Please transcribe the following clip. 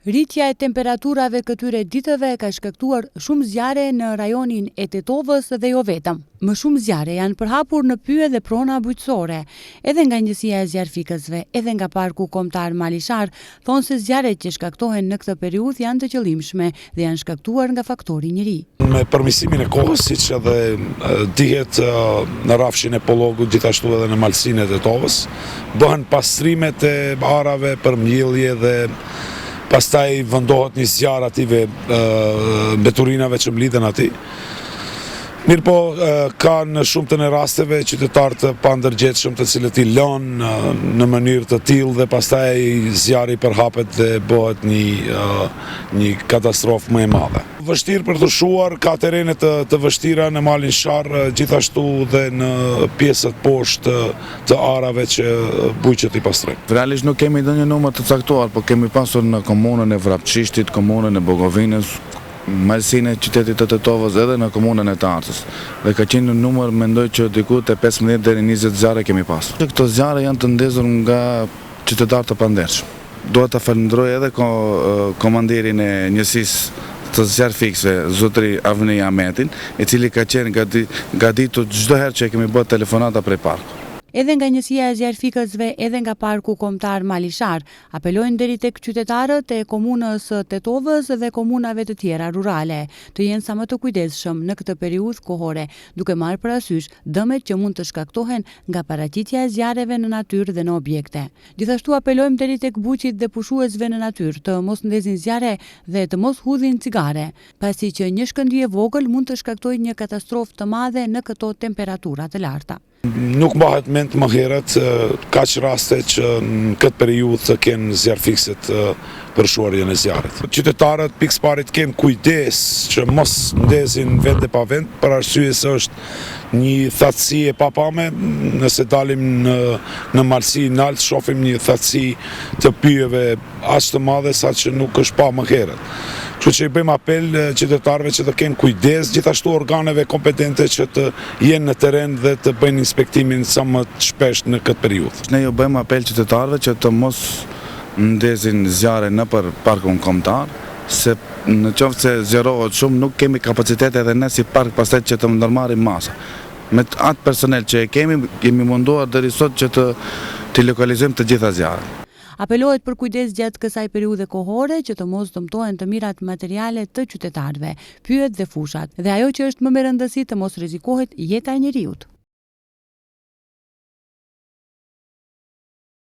Rritja e temperaturave këtyre ditëve ka shkaktuar shumë zjarre në rajonin e Tetovës dhe jo vetëm. Më shumë zjarre janë përhapur në Pyje dhe prona bujqësore. Edhe nga njësia e zjarfikësve, edhe nga Parku Kombëtar Malishar, thonë se zjarret që shkaktohen në këtë periudhë janë të qëllimshme dhe janë shkaktuar nga faktori njeri. Me përmirësimin e kohës, siç edhe dihet në rrafshin e Pollogut, gjithashtu edhe në malsinë e Tetovës, bëhen pastrimet e arave për mbjellje dhe pastaj vendohet një zjarr ative mbeturinave që mblidhen aty. Mirëpo ka në shumë të rasteve qytetarë të pandërgjetshëm të cilët i lënë në mënyrë të tillë dhe pastaj zjarri përhapet dhe bëhet një katastrofë më e madhe. Vështirë për të shuar, ka terene të vështira në malin Sharr, gjithashtu dhe në pjesët poshtë të arave që bujqët i pastrojnë. Realisht nuk kemi ndonjë numër të caktuar, por kemi pasur në komunën e Vrapçishtit, komunën e Bogovinës, malsinë e qytetit të Tetovës edhe në komunën e Tartës. Dhe ka qenë në numër, mendoj që diku te 15 deri 20 zjarre kemi pasur. Këto zjarre janë të ndezur nga qytetarë të pandershëm. Dua të falenderoj edhe komandirin e njësisë të zjarfikësve, zotëri Avni Ahmetin, i cili ka qenë gatitur çdo herë që kemi bërë telefonata prej parku. Edhe nga njësia e zjarfikësve, edhe nga Parku Kombëtar Malishar, apelojnë deri tek qytetarët e komunës Tetovës dhe komunave të tjera rurale, të jenë sa më të kujdesshëm në këtë periudhë kohore, duke marrë parasysh dëmet që mund të shkaktohen nga paraqitja e zjarreve në natyrë dhe në objekte. Gjithashtu apelojmë deri tek buqit dhe pushuesve në natyrë të mos ndezin zjarre dhe të mos hudhin cigare, pasi që një shkëndije vogël mund të shkaktojë një katastrofë të madhe në këto temperatura të larta. Nuk mbahet mend më herët kaq raste që në këtë periudhë të kenë zjarfikësit për shuarjen e zjarrit. Qytetarët pikësparit kenë kujdes që mos ndezin vend e pa vend, për arsye se është një thatësi e papame. Nëse dalim në malsi nalt, shohim një thatësi të pyjeve aq të madhe sa që nuk është pa më herët. Kështu që i bëjmë apel qytetarëve që të kenë kujdes, gjithashtu organeve kompetente që të jenë në teren dhe të bëjnë inspektimin sa më shpesh në këtë periudhë. Ne ju bëjmë apel qytetarëve që të mos ndezin zjarre nëpër Parkun Kombëtar, se në qoftë se zgjerohet shumë nuk kemi kapacitet edhe ne si park pastaj që të ndërmarrim masa. Me atë personel që kemi munduar deri sot që të lokalizojmë të gjitha zjarret. Apelohet për kujdes gjatë kësaj periudhe kohore që të mos dëmtohen të mirat materiale të qytetarëve, pyjet dhe fushat, dhe ajo që është më me rëndësi të mos rrezikohet jeta e njeriut.